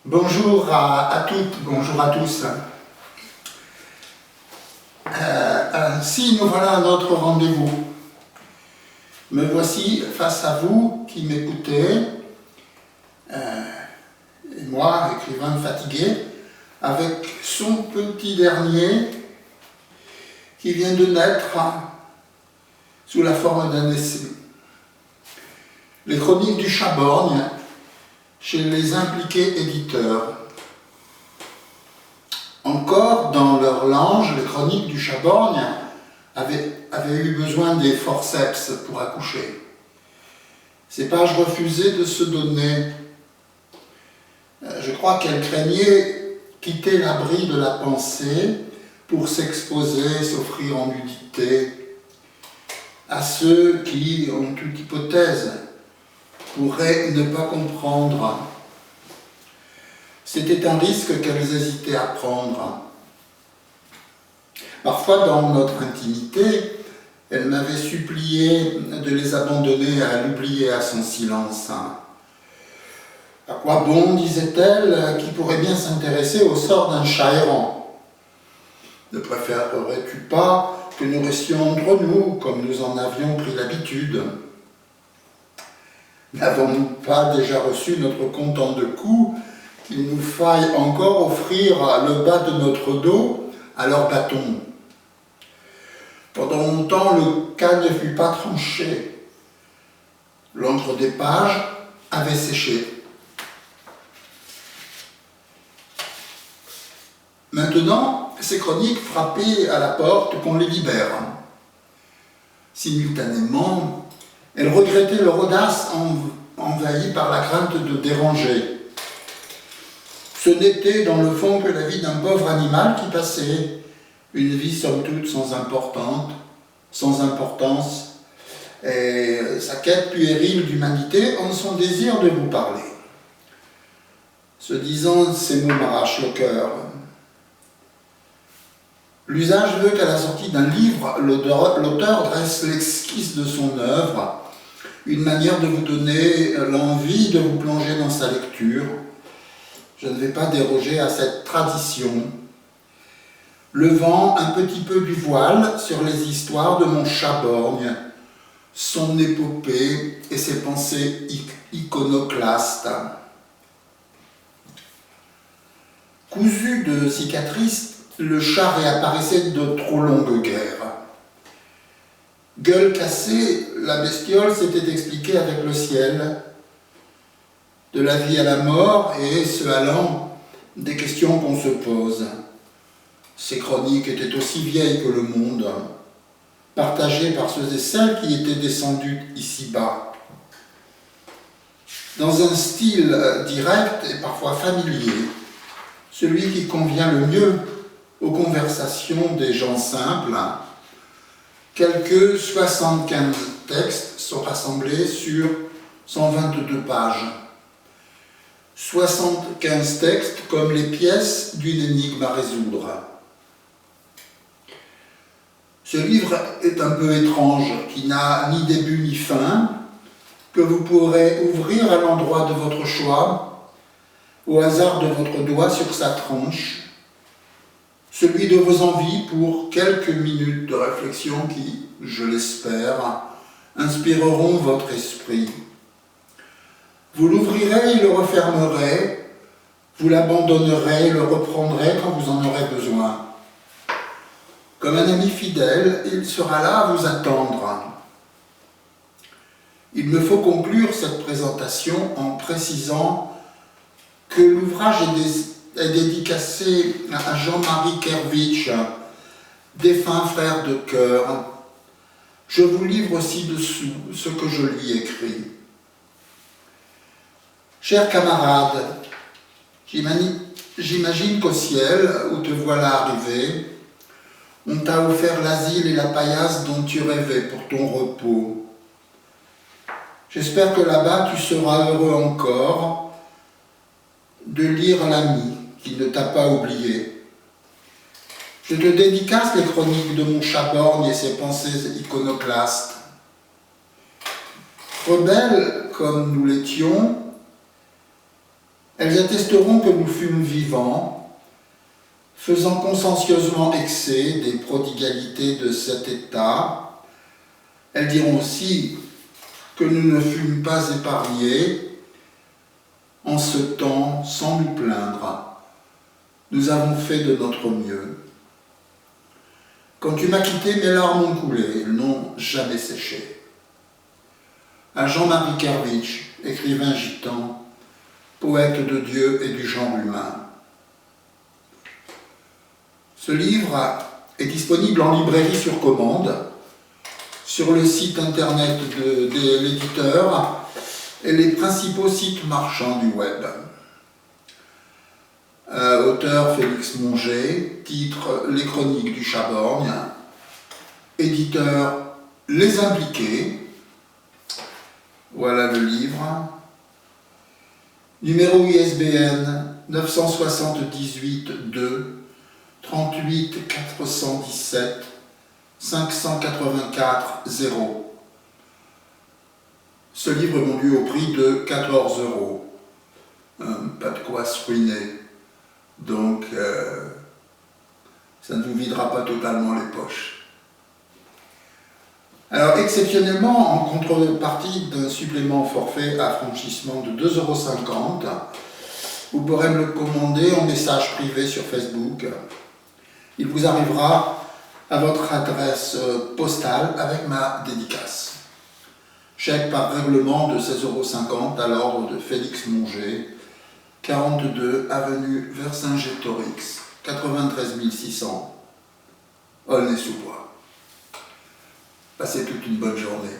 Bonjour à toutes, bonjour à tous. Si nous voilà à notre rendez-vous, me voici face à vous qui m'écoutez, et moi, écrivain fatigué, avec son petit dernier qui vient de naître sous la forme d'un essai. Les chroniques du Chaborgne, chez les impliqués éditeurs. Encore dans leur lange, les chroniques du Chaborgne avaient eu besoin des forceps pour accoucher. Ces pages refusaient de se donner. Je crois qu'elles craignaient quitter l'abri de la pensée pour s'exposer, s'offrir en nudité à ceux qui, en toute hypothèse, pourraient ne pas comprendre. C'était un risque qu'elles hésitaient à prendre. Parfois, dans notre intimité, elles m'avaient supplié de les abandonner à l'oublier à son silence. À quoi bon, disait-elle, qui pourrait bien s'intéresser au sort d'un chat errant? Ne préférerais-tu pas que nous restions entre nous, comme nous en avions pris l'habitude? N'avons-nous pas déjà reçu notre comptant de coups qu'il nous faille encore offrir le bas de notre dos à leur bâton? Pendant longtemps, le cas ne fut pas tranché. L'encre des pages avait séché. Maintenant, ces chroniques frappaient à la porte qu'on les libère. Simultanément, elles regrettaient leur audace envahie par la crainte de déranger. Ce n'était dans le fond que la vie d'un pauvre animal qui passait, une vie somme toute sans importance, et sa quête puérile d'humanité en son désir de vous parler. Ce disant, ces mots m'arrachent le cœur. L'usage veut qu'à la sortie d'un livre, l'auteur dresse l'esquisse de son œuvre, une manière de vous donner l'envie de vous plonger dans sa lecture. Je ne vais pas déroger à cette tradition. Levant un petit peu du voile sur les histoires de mon Chaborgne, son épopée et ses pensées iconoclastes. Cousu de cicatrices, le chat réapparaissait de trop longues guerres. Gueule cassée, la bestiole s'était expliquée avec le ciel, de la vie à la mort et, ce allant, des questions qu'on se pose. Ces chroniques étaient aussi vieilles que le monde, partagées par ceux et celles qui étaient descendus ici-bas. Dans un style direct et parfois familier, celui qui convient le mieux aux conversations des gens simples, quelques 75 textes sont rassemblés sur 122 pages. 75 textes comme les pièces d'une énigme à résoudre. Ce livre est un peu étrange, qui n'a ni début ni fin, que vous pourrez ouvrir à l'endroit de votre choix, au hasard de votre doigt sur sa tranche, celui de vos envies pour quelques minutes de réflexion qui, je l'espère, inspireront votre esprit. Vous l'ouvrirez et le refermerez, vous l'abandonnerez et le reprendrez quand vous en aurez besoin. Comme un ami fidèle, il sera là à vous attendre. Il me faut conclure cette présentation en précisant que l'ouvrage est dédicacé à Jean-Marie Kervitch, défunt frère de cœur. Je vous livre ci-dessous ce que je lui ai écrit. Chers camarades, j'imagine qu'au ciel, où te voilà arrivé, on t'a offert l'asile et la paillasse dont tu rêvais pour ton repos. J'espère que là-bas tu seras heureux encore de lire l'ami qui ne t'a pas oublié. Je te dédicace les chroniques de mon Chaborgne et ses pensées iconoclastes. Rebelles comme nous l'étions, Elles attesteront que nous fûmes vivants, faisant consciencieusement excès des prodigalités de cet état. Elles diront aussi que nous ne fûmes pas épargnés en ce temps sans nous plaindre. Nous avons fait de notre mieux. Quand tu m'as quitté, mes larmes ont coulé, elles n'ont jamais séché. À Jean-Marie Kervitch, écrivain gitan, poète de Dieu et du genre humain. Ce livre est disponible en librairie sur commande, sur le site internet de l'éditeur et les principaux sites marchands du web. Auteur Félix Monger, titre Les Chroniques du Chaborgne, éditeur Les Impliqués, voilà le livre, numéro ISBN 978 2 38 417 584 0. Ce livre est vendu au prix de 14 €. Pas de quoi se ruiner. Donc, ça ne vous videra pas totalement les poches. Alors, exceptionnellement, en contrepartie d'un supplément forfait à franchissement de 2,50 €, vous pourrez me le commander en message privé sur Facebook. Il vous arrivera à votre adresse postale avec ma dédicace. Chèque par règlement de 16,50 € à l'ordre de Félix Monger, 42 avenue Vercingétorix, 93 600, Aulnay-sous-Bois. Passez toute une bonne journée.